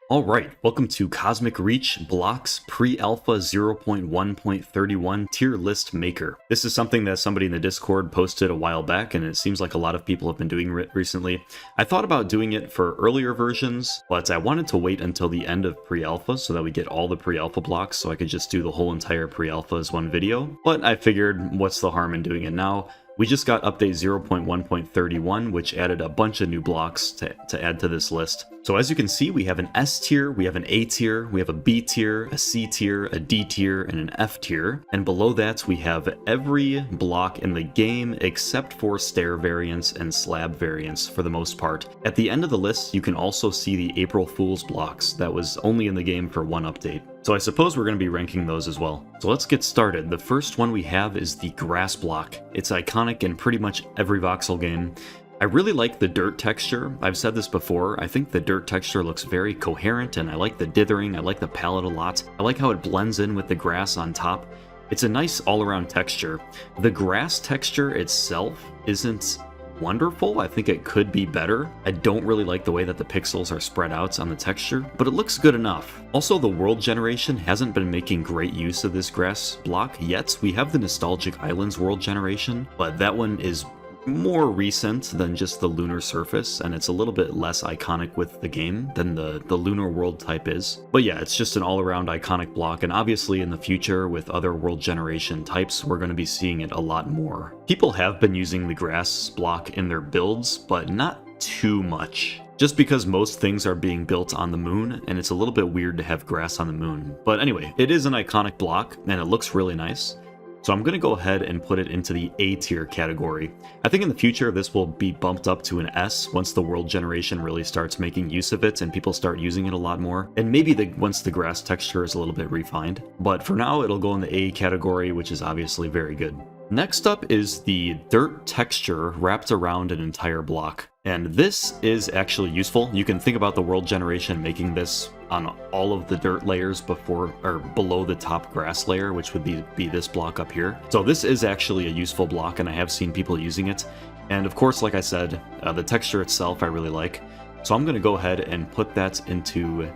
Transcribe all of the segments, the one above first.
Alright, welcome to Cosmic Reach Blocks Pre-Alpha 0.1.31 Tier List Maker. This is something that somebody in the Discord posted a while back, and it seems like a lot of people have been doing it recently. I thought about doing it for earlier versions, but I wanted to wait until the end of Pre-Alpha so that we get all the Pre-Alpha blocks so I could just do the whole entire Pre-Alpha as one video. But I figured, what's the harm in doing it now? We just got update 0.1.31, which added a bunch of new blocks to add to this list. So as you can see, we have an S tier, we have an A tier, we have a B tier, a C tier, a D tier, and an F tier. And below that, we have every block in the game except for stair variants and slab variants for the most part. At the end of the list, you can also see the April Fool's blocks that was only in the game for one update. So I suppose we're going to be ranking those as well. So let's get started. The first one we have is the grass block. It's iconic in pretty much every voxel game. I really like the dirt texture. I've said this before, I think the dirt texture looks very coherent, and I like the dithering, I like the palette a lot. I like how it blends in with the grass on top. It's a nice all-around texture. The grass texture itself isn't wonderful. I think it could be better. I don't really like the way that the pixels are spread out on the texture, but it looks good enough. Also, the world generation hasn't been making great use of this grass block yet. We have the Nostalgic Islands world generation, but that one is more recent than just the lunar surface, and it's a little bit less iconic with the game than the lunar world type is. But yeah, it's just an all-around iconic block, and obviously in the future with other world generation types, we're going to be seeing it a lot more. People have been using the grass block in their builds, but not too much. Just because most things are being built on the moon, and it's a little bit weird to have grass on the moon. But anyway, it is an iconic block, and it looks really nice. So I'm going to go ahead and put it into the A tier category. I think in the future this will be bumped up to an S once the world generation really starts making use of it and people start using it a lot more. And maybe once the grass texture is a little bit refined. But for now it'll go in the A category, which is obviously very good. Next up is the dirt texture wrapped around an entire block. And this is actually useful. You can think about the world generation making this on all of the dirt layers before or below the top grass layer, which would be this block up here. So this is actually a useful block, and I have seen people using it. And of course, like I said, the texture itself I really like. So I'm going to go ahead and put that into...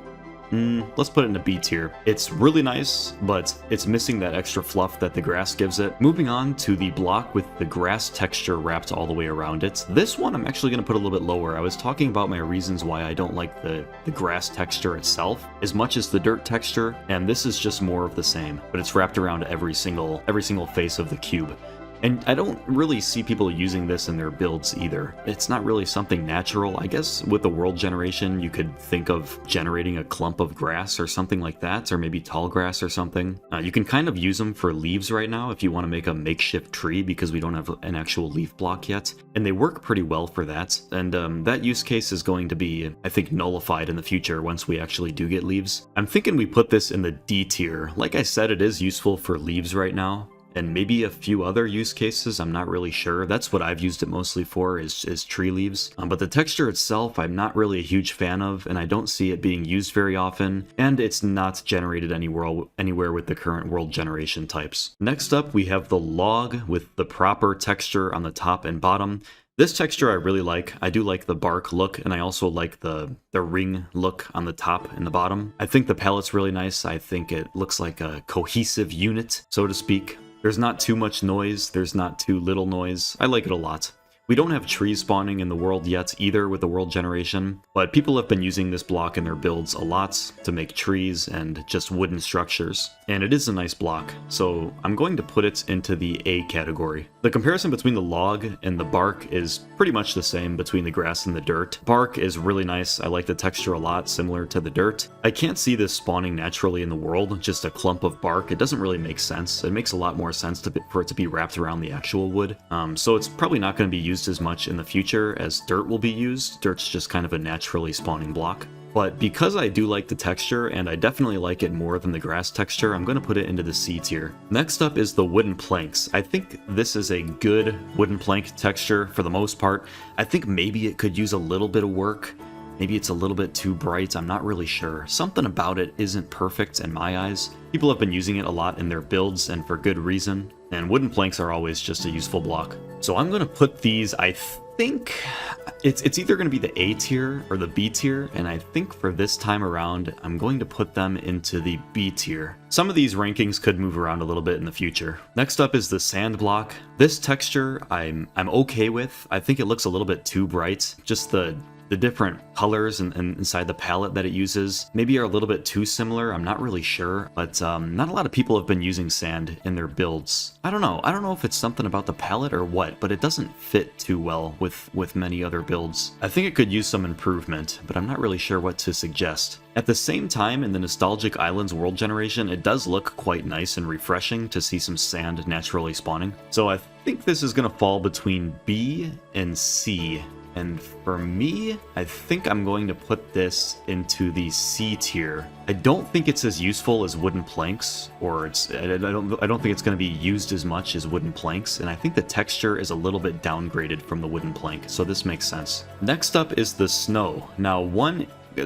let's put it in a B tier. It's really nice, but it's missing that extra fluff that the grass gives it. Moving on to the block with the grass texture wrapped all the way around it. This one I'm actually going to put a little bit lower. I was talking about my reasons why I don't like the grass texture itself as much as the dirt texture, and this is just more of the same, but it's wrapped around every single face of the cube. And I don't really see people using this in their builds either. It's not really something natural. I guess with the world generation, you could think of generating a clump of grass or something like that, or maybe tall grass or something. You can kind of use them for leaves right now if you want to make a makeshift tree because we don't have an actual leaf block yet. And they work pretty well for that. And that use case is going to be, I think, nullified in the future once we actually do get leaves. I'm thinking we put this in the D tier. Like I said, it is useful for leaves right now. And maybe a few other use cases, I'm not really sure. That's what I've used it mostly for, is tree leaves. But the texture itself, I'm not really a huge fan of, and I don't see it being used very often, and it's not generated anywhere with the current world generation types. Next up, we have the log with the proper texture on the top and bottom. This texture I really like. I do like the bark look, and I also like the ring look on the top and the bottom. I think the palette's really nice. I think it looks like a cohesive unit, so to speak. There's not too much noise, there's not too little noise. I like it a lot. We don't have trees spawning in the world yet either with the world generation, but people have been using this block in their builds a lot to make trees and just wooden structures. And it is a nice block, so I'm going to put it into the A category. The comparison between the log and the bark is pretty much the same between the grass and the dirt. Bark is really nice, I like the texture a lot, similar to the dirt. I can't see this spawning naturally in the world, just a clump of bark. It doesn't really make sense. It makes a lot more sense for it to be wrapped around the actual wood. So it's probably not going to be used as much in the future as dirt will be used. Dirt's just kind of a naturally spawning block. But because I do like the texture, and I definitely like it more than the grass texture, I'm going to put it into the C tier. Next up is the wooden planks. I think this is a good wooden plank texture for the most part. I think maybe it could use a little bit of work. Maybe it's a little bit too bright, I'm not really sure. Something about it isn't perfect in my eyes. People have been using it a lot in their builds, and for good reason. And wooden planks are always just a useful block. So I'm going to put these, I think It's either going to be the A tier or the B tier, and I think for this time around, I'm going to put them into the B tier. Some of these rankings could move around a little bit in the future. Next up is the sand block. This texture I'm okay with. I think it looks a little bit too bright. Just the different colors and inside the palette that it uses maybe are a little bit too similar. I'm not really sure, but not a lot of people have been using sand in their builds. I don't know if it's something about the palette or what, but it doesn't fit too well with many other builds. I think it could use some improvement, but I'm not really sure what to suggest. At the same time, in the Nostalgic Islands world generation, it does look quite nice and refreshing to see some sand naturally spawning. So I think this is going to fall between B and C. And for me, I think I'm going to put this into the C tier. I don't think it's as useful as wooden planks, or I don't think it's going to be used as much as wooden planks, and I think the texture is a little bit downgraded from the wooden plank, so this makes sense. Next up is the snow. Now,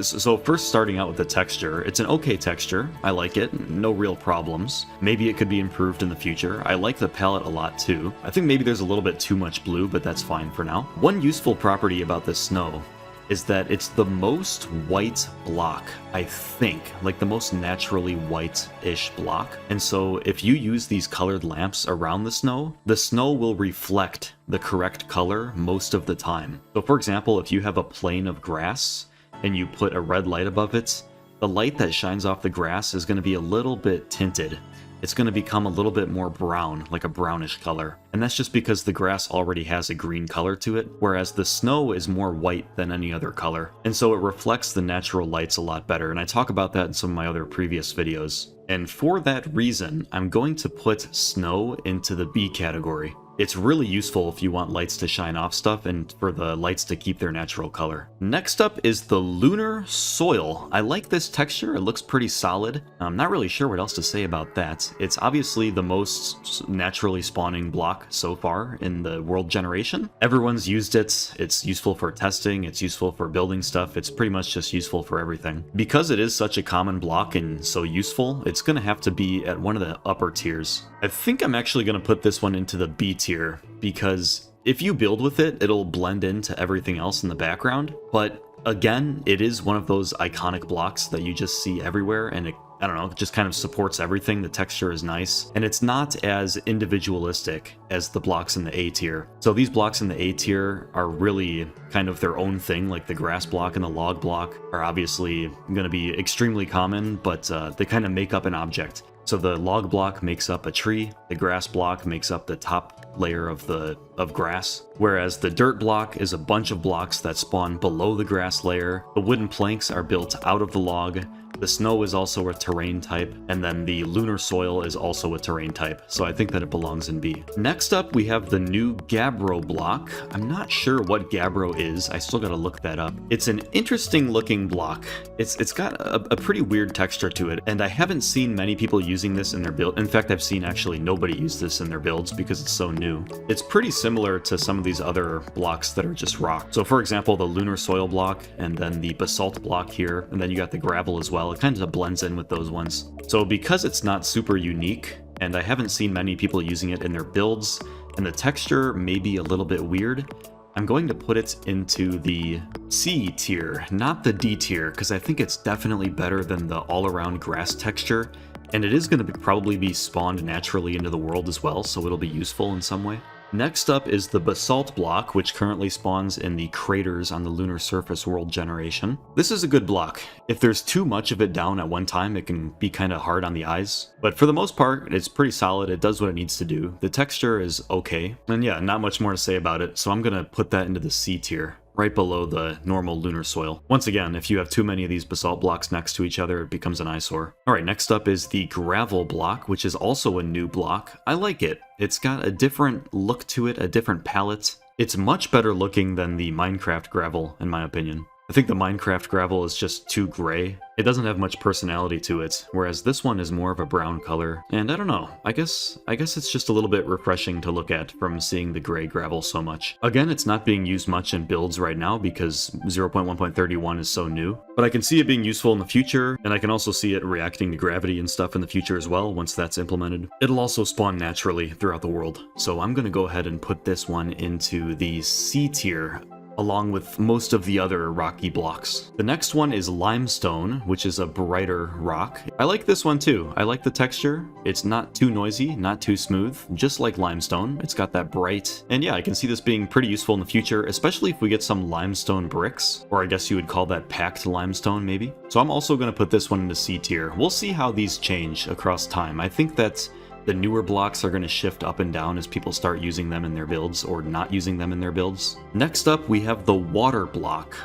so first starting out with the texture, it's an okay texture. I like it, no real problems. Maybe it could be improved in the future. I like the palette a lot too. I think maybe there's a little bit too much blue, but that's fine for now. One useful property about this snow is that it's the most white block, I think, like the most naturally white-ish block. And so if you use these colored lamps around the snow will reflect the correct color most of the time. So for example, if you have a plane of grass, and you put a red light above it, the light that shines off the grass is going to be a little bit tinted. It's going to become a little bit more brown, like a brownish color. And that's just because the grass already has a green color to it, whereas the snow is more white than any other color. And so it reflects the natural lights a lot better, and I talk about that in some of my other previous videos. And for that reason, I'm going to put snow into the B category. It's really useful if you want lights to shine off stuff and for the lights to keep their natural color. Next up is the lunar soil. I like this texture, it looks pretty solid. I'm not really sure what else to say about that. It's obviously the most naturally spawning block so far in the world generation. Everyone's used it, it's useful for testing, it's useful for building stuff, it's pretty much just useful for everything. Because it is such a common block and so useful, it's gonna have to be at one of the upper tiers. I think I'm actually gonna put this one into the B tier, because if you build with it, it'll blend into everything else in the background. But again, it is one of those iconic blocks that you just see everywhere, and it, I don't know, it just kind of supports everything. The texture is nice, and it's not as individualistic as the blocks in the A tier. So these blocks in the A tier are really kind of their own thing, like the grass block and the log block are obviously going to be extremely common, but they kind of make up an object. So the log block makes up a tree, the grass block makes up the top layer of grass, whereas the dirt block is a bunch of blocks that spawn below the grass layer. The wooden planks are built out of the log. The snow is also a terrain type, and then the lunar soil is also a terrain type, so I think that it belongs in B. Next up, we have the new Gabbro block. I'm not sure what Gabbro is, I still gotta look that up. It's an interesting looking block. It's got a pretty weird texture to it, and I haven't seen many people using this in their build. In fact, I've seen actually nobody use this in their builds because it's so new. It's pretty similar to some of these other blocks that are just rock. So for example, the lunar soil block, and then the basalt block here, and then you got the gravel as well. It kind of blends in with those ones. So because it's not super unique, and I haven't seen many people using it in their builds, and the texture may be a little bit weird, I'm going to put it into the C tier, not the D tier, because I think it's definitely better than the all-around grass texture, and it is going to probably be spawned naturally into the world as well, so it'll be useful in some way. Next up is the basalt block, which currently spawns in the craters on the lunar surface world generation. This is a good block. If there's too much of it down at one time, it can be kind of hard on the eyes. But for the most part, it's pretty solid. It does what it needs to do. The texture is okay. And yeah, not much more to say about it, so I'm going to put that into the C tier, right below the normal lunar soil. Once again, if you have too many of these basalt blocks next to each other, it becomes an eyesore. Alright, next up is the gravel block, which is also a new block. I like it. It's got a different look to it, a different palette. It's much better looking than the Minecraft gravel, in my opinion. I think the Minecraft gravel is just too gray. It doesn't have much personality to it, whereas this one is more of a brown color. And I don't know, I guess it's just a little bit refreshing to look at from seeing the gray gravel so much. Again, it's not being used much in builds right now because 0.1.31 is so new, but I can see it being useful in the future, and I can also see it reacting to gravity and stuff in the future as well once that's implemented. It'll also spawn naturally throughout the world, so I'm gonna go ahead and put this one into the C tier. along with most of the other rocky blocks. The next one is limestone, which is a brighter rock. I like this one too. I like the texture. It's not too noisy, not too smooth, just like limestone. It's got that bright, and yeah, I can see this being pretty useful in the future, especially if we get some limestone bricks, or I guess you would call that packed limestone maybe. So I'm also going to put this one into C tier. We'll see how these change across time. I think that the newer blocks are going to shift up and down as people start using them in their builds or not using them in their builds. Next up, we have the water block.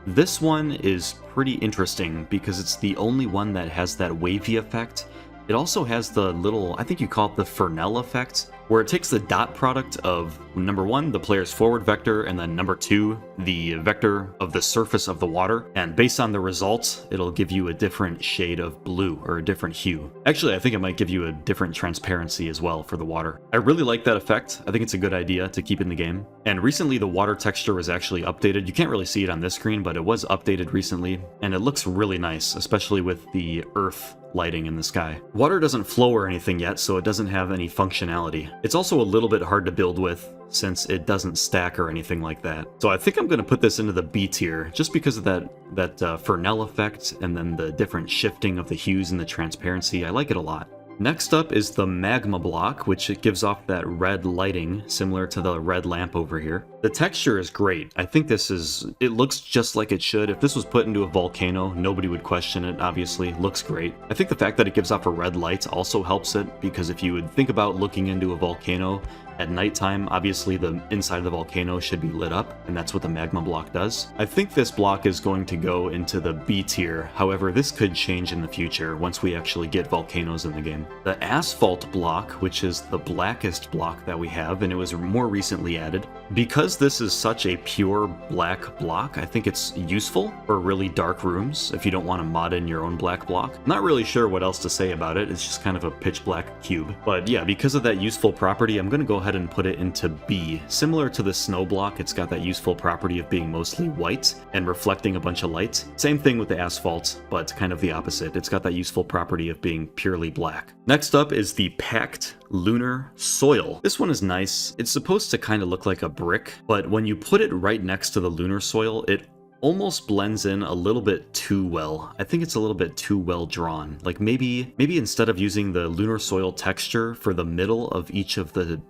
This one is pretty interesting because it's the only one that has that wavy effect. It also has the little, I think you call it the Fresnel effect, where it takes the dot product of number 1, the player's forward vector, and then number 2, the vector of the surface of the water, and based on the results, it'll give you a different shade of blue, or a different hue. Actually, I think it might give you a different transparency as well for the water. I really like that effect. I think it's a good idea to keep in the game. And recently the water texture was actually updated. You can't really see it on this screen, but it was updated recently, and it looks really nice, especially with the earth lighting in the sky. Water doesn't flow or anything yet, so it doesn't have any functionality. It's also a little bit hard to build with, since it doesn't stack or anything like that. So I think I'm going to put this into the B tier, just because of that Fresnel effect, and then the different shifting of the hues and the transparency. I like it a lot. Next up is the magma block, which it gives off that red lighting, similar to the red lamp over here. The texture is great. I think it looks just like it should. If this was put into a volcano, nobody would question it, obviously. Looks great. I think the fact that it gives off a red light also helps it, because if you would think about looking into a volcano at nighttime, obviously the inside of the volcano should be lit up, and that's what the magma block does. I think this block is going to go into the B tier, however this could change in the future once we actually get volcanoes in the game. The asphalt block, which is the blackest block that we have, and it was more recently added. Because this is such a pure black block, I think it's useful for really dark rooms if you don't want to mod in your own black block. I'm not really sure what else to say about it, it's just kind of a pitch black cube. But yeah, because of that useful property, I'm going to go ahead and put it into B. Similar to the snow block, it's got that useful property of being mostly white and reflecting a bunch of light. Same thing with the asphalt, but kind of the opposite. It's got that useful property of being purely black. Next up is the packed lunar soil. This one is nice. It's supposed to kind of look like a brick, but when you put it right next to the lunar soil, it almost blends in a little bit too well. I think it's a little bit too well drawn. Like maybe instead of using the lunar soil texture for the middle of each of the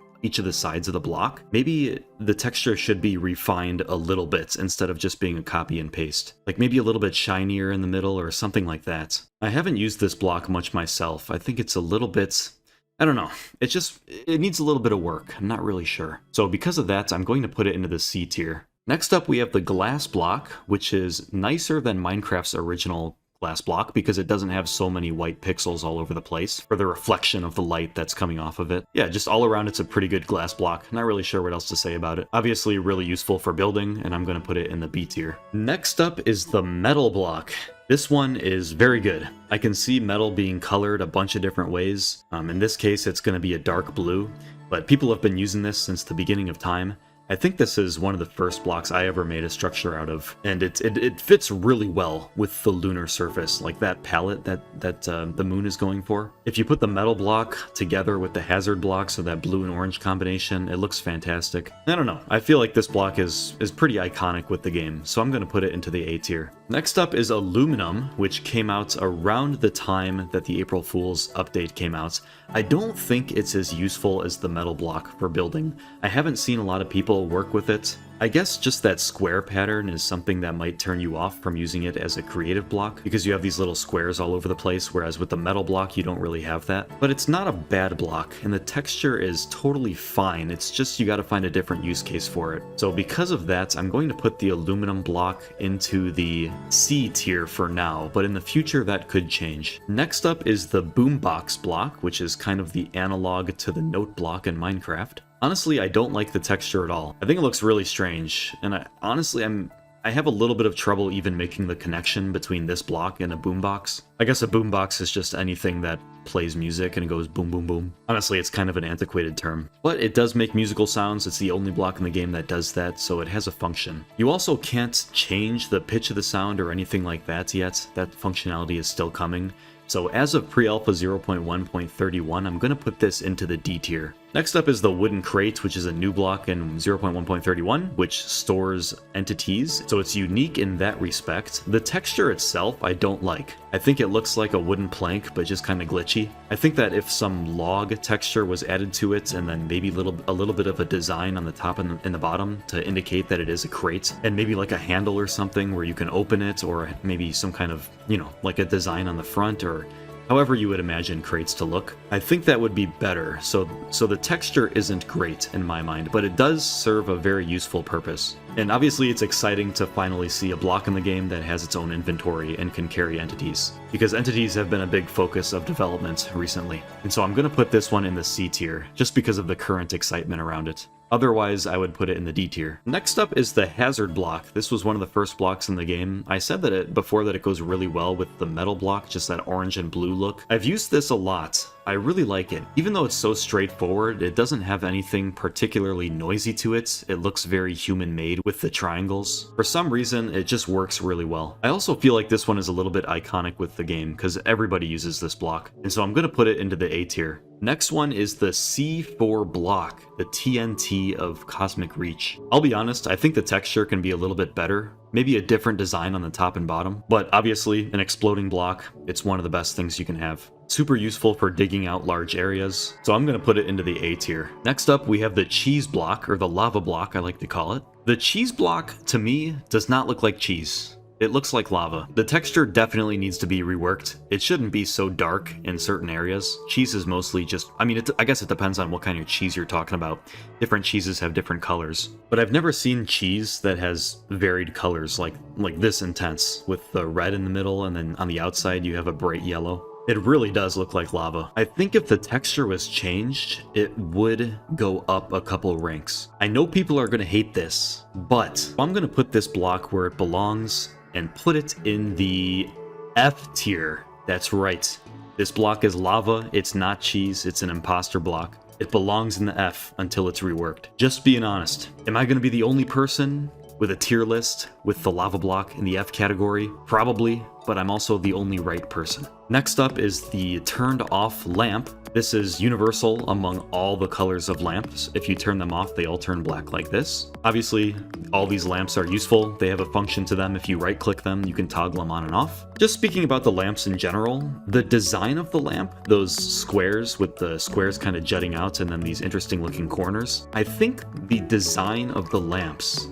sides of the block, maybe the texture should be refined a little bit instead of just being a copy and paste. Like maybe a little bit shinier in the middle or something like that. I haven't used this block much myself. I think it's a little bit, I don't know. It needs a little bit of work. I'm not really sure. So because of that, I'm going to put it into the C tier. Next up, we have the glass block, which is nicer than Minecraft's original glass block because it doesn't have so many white pixels all over the place for the reflection of the light that's coming off of it. Yeah, just all around it's a pretty good glass block. Not really sure what else to say about it. Obviously really useful for building, and I'm going to put it in the B tier. Next up is the metal block. This one is very good. I can see metal being colored a bunch of different ways. In this case, it's going to be a dark blue, but people have been using this since the beginning of time. I think this is one of the first blocks I ever made a structure out of, and it fits really well with the lunar surface, like that palette that the moon is going for. If you put the metal block together with the hazard block, so that blue and orange combination, it looks fantastic. I don't know, I feel like this block is pretty iconic with the game, so I'm going to put it into the A tier. Next up is aluminum, which came out around the time that the April Fool's update came out. I don't think it's as useful as the metal block for building. I haven't seen a lot of people work with it. I guess just that square pattern is something that might turn you off from using it as a creative block, because you have these little squares all over the place, whereas with the metal block you don't really have that. But it's not a bad block, and the texture is totally fine. It's just you gotta find a different use case for it. So because of that, I'm going to put the aluminum block into the C tier for now, but in the future that could change. Next up is the boombox block, which is kind of the analog to the note block in Minecraft. Honestly, I don't like the texture at all. I think it looks really strange, and I have a little bit of trouble even making the connection between this block and a boombox. I guess a boombox is just anything that plays music and it goes boom boom boom. Honestly, it's kind of an antiquated term. But it does make musical sounds. It's the only block in the game that does that, so it has a function. You also can't change the pitch of the sound or anything like that yet. That functionality is still coming. So as of pre-alpha 0.1.31, I'm going to put this into the D tier. Next up is the wooden crate, which is a new block in 0.1.31, which stores entities, so it's unique in that respect. The texture itself I don't like. I think it looks like a wooden plank, but just kind of glitchy. I think that if some log texture was added to it, and then maybe a little bit of a design on the top and the bottom to indicate that it is a crate, and maybe like a handle or something where you can open it, or maybe some kind of, you know, like a design on the front, or however you would imagine crates to look. I think that would be better. So the texture isn't great in my mind, but it does serve a very useful purpose. And obviously it's exciting to finally see a block in the game that has its own inventory and can carry entities, because entities have been a big focus of development recently. And so I'm going to put this one in the C tier, just because of the current excitement around it. Otherwise, I would put it in the D tier. Next up is the hazard block. This was one of the first blocks in the game. I said that before that it goes really well with the metal block, just that orange and blue look. I've used this a lot. I really like it. Even though it's so straightforward, it doesn't have anything particularly noisy to it. It looks very human-made with the triangles. For some reason, it just works really well. I also feel like this one is a little bit iconic with the game, because everybody uses this block. And so I'm going to put it into the A tier. Next one is the C4 block, the TNT of Cosmic Reach. I'll be honest, I think the texture can be a little bit better. Maybe a different design on the top and bottom, but obviously an exploding block, it's one of the best things you can have. Super useful for digging out large areas, so I'm going to put it into the A tier. Next up, we have the cheese block, or the lava block I like to call it. The cheese block, to me, does not look like cheese. It looks like lava. The texture definitely needs to be reworked. It shouldn't be so dark in certain areas. Cheese is mostly just, I mean, I guess it depends on what kind of cheese you're talking about. Different cheeses have different colors. But I've never seen cheese that has varied colors like this intense, with the red in the middle and then on the outside you have a bright yellow. It really does look like lava. I think if the texture was changed, it would go up a couple ranks. I know people are going to hate this, but I'm going to put this block where it belongs and put it in the F tier. That's right. This block is lava, it's not cheese, it's an imposter block. It belongs in the F until it's reworked. Just being honest. Am I going to be the only person with a tier list with the lava block in the F category? Probably, but I'm also the only right person. Next up is the turned off lamp. This is universal among all the colors of lamps. If you turn them off, they all turn black like this. Obviously, all these lamps are useful. They have a function to them. If you right-click them, you can toggle them on and off. Just speaking about the lamps in general, the design of the lamp, those squares with the squares kind of jutting out and then these interesting looking corners, I think the design of the lamps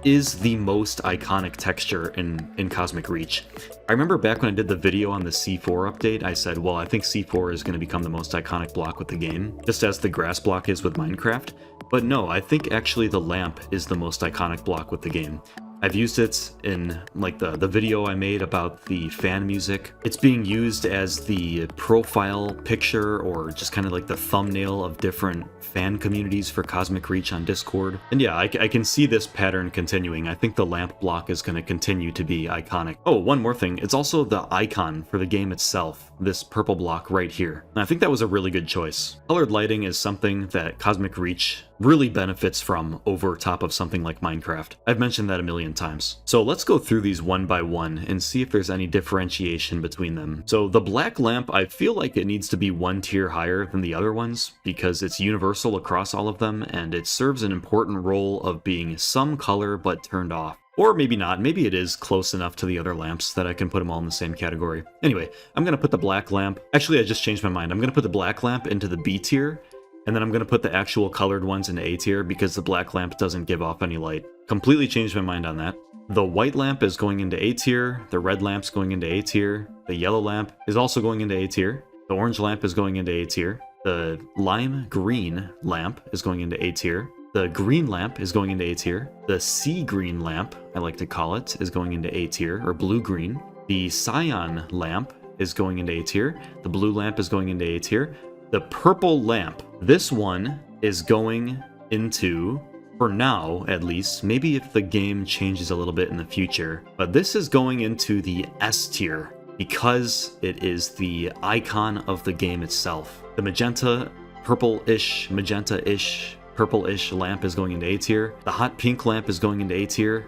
is the most iconic texture in Cosmic Reach. I remember back when I did the video on the C4 update, I said, well, I think C4 is going to become the most iconic block with the game, just as the grass block is with Minecraft. But no, I think actually the lamp is the most iconic block with the game. I've used it in like the video I made about the fan music. It's being used as the profile picture or just kind of like the thumbnail of different fan communities for Cosmic Reach on Discord. And yeah, I can see this pattern continuing. I think the lamp block is going to continue to be iconic. Oh, one more thing. It's also the icon for the game itself, this purple block right here. And I think that was a really good choice. Colored lighting is something that Cosmic Reach really benefits from over top of something like Minecraft. I've mentioned that a million times. So let's go through these one by one and see if there's any differentiation between them. So the black lamp, I feel like it needs to be one tier higher than the other ones because it's universal across all of them and it serves an important role of being some color but turned off. Or maybe not, maybe it is close enough to the other lamps that I can put them all in the same category. Anyway, I'm going to put the black lamp, actually I just changed my mind, I'm going to put the black lamp into the B tier, and then I'm going to put the actual colored ones in A tier because the black lamp doesn't give off any light. Completely changed my mind on that. The white lamp is going into A tier, the red lamp's going into A tier, the yellow lamp is also going into A tier, the orange lamp is going into A tier, the lime green lamp is going into A tier, the green lamp is going into A tier, the sea green lamp, I like to call it, is going into A tier, or blue-green, the cyan lamp is going into A tier, the blue lamp is going into A tier, the purple lamp, this one is going into, for now at least, maybe if the game changes a little bit in the future, but this is going into the S tier because it is the icon of the game itself. The magenta, purple-ish, magenta-ish, purple-ish lamp is going into A tier, the hot pink lamp is going into A tier,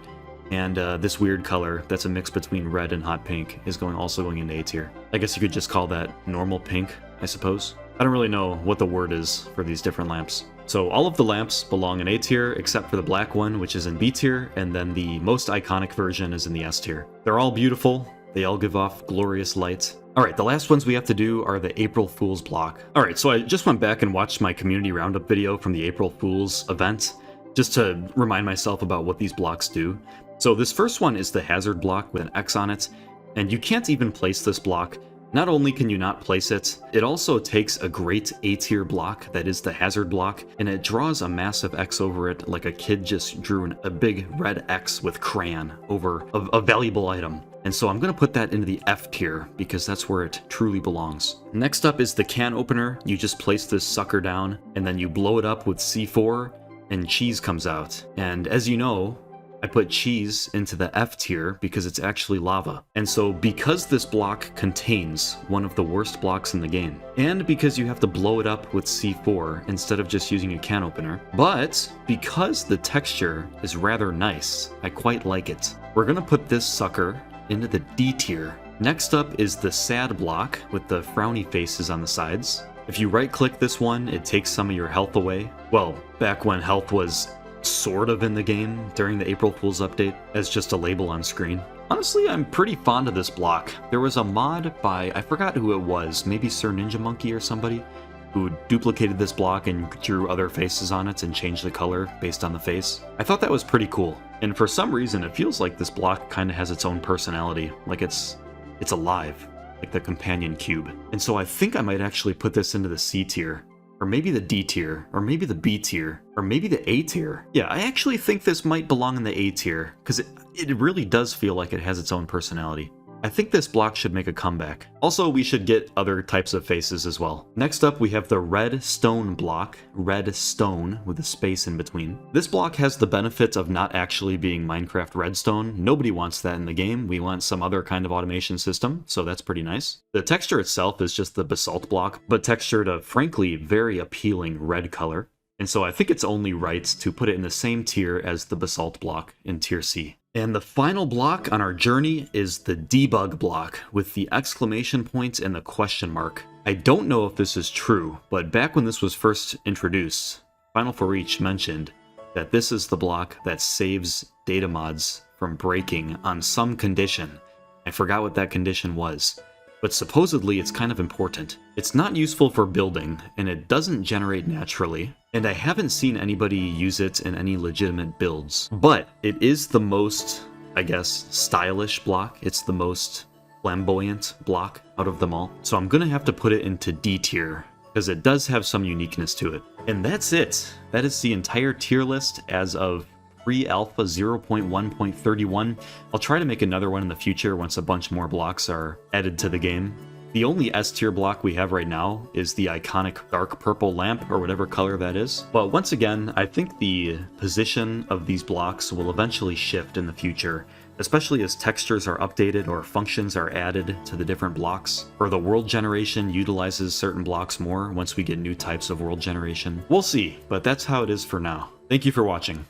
and this weird color that's a mix between red and hot pink is also going into A tier. I guess you could just call that normal pink, I suppose. I don't really know what the word is for these different lamps. So all of the lamps belong in A tier, except for the black one, which is in B tier, and then the most iconic version is in the S tier. They're all beautiful. They all give off glorious light. Alright, the last ones we have to do are the April Fool's block. Alright, so I just went back and watched my community roundup video from the April Fool's event, just to remind myself about what these blocks do. So this first one is the hazard block with an X on it, and you can't even place this block. Not only can you not place it, it also takes a great A tier block that is the hazard block, and it draws a massive X over it like a kid just drew a big red X with crayon over a valuable item. And so I'm going to put that into the F tier because that's where it truly belongs. Next up is the can opener. You just place this sucker down and then you blow it up with C4 and cheese comes out. And as you know, I put cheese into the F tier because it's actually lava. And so because this block contains one of the worst blocks in the game, and because you have to blow it up with C4 instead of just using a can opener, but because the texture is rather nice, I quite like it. We're gonna put this sucker into the D tier. Next up is the sad block with the frowny faces on the sides. If you right click this one, it takes some of your health away. Well, back when health was sort of in the game during the April Fool's update as just a label on screen. Honestly, I'm pretty fond of this block. There was a mod by, I forgot who it was, maybe Sir Ninja Monkey or somebody, who duplicated this block and drew other faces on it and changed the color based on the face. I thought that was pretty cool. And for some reason, it feels like this block kind of has its own personality, like it's alive, like the companion cube. And so I think I might actually put this into the C tier. Or maybe the D tier, or maybe the B tier, or maybe the A tier. Yeah, I actually think this might belong in the A tier, because it really does feel like it has its own personality. I think this block should make a comeback. Also, we should get other types of faces as well. Next up, we have the red stone block, red stone with a space in between. This block has the benefit of not actually being Minecraft redstone. Nobody wants that in the game. We want some other kind of automation system, so that's pretty nice. The texture itself is just the basalt block, but textured a frankly very appealing red color. And so I think it's only right to put it in the same tier as the basalt block in tier C. And the final block on our journey is the debug block with the exclamation point and the question mark. I don't know if this is true, but back when this was first introduced, Final 4 Each mentioned that this is the block that saves data mods from breaking on some condition. I forgot what that condition was, but supposedly it's kind of important. It's not useful for building, and it doesn't generate naturally, and I haven't seen anybody use it in any legitimate builds. But it is the most, I guess, stylish block. It's the most flamboyant block out of them all. So I'm gonna have to put it into D tier, because it does have some uniqueness to it. And that's it. That is the entire tier list as of pre-alpha 0.1.31. I'll try to make another one in the future once a bunch more blocks are added to the game. The only S tier block we have right now is the iconic dark purple lamp, or whatever color that is. But once again, I think the position of these blocks will eventually shift in the future, especially as textures are updated or functions are added to the different blocks, or the world generation utilizes certain blocks more once we get new types of world generation. We'll see, but that's how it is for now. Thank you for watching.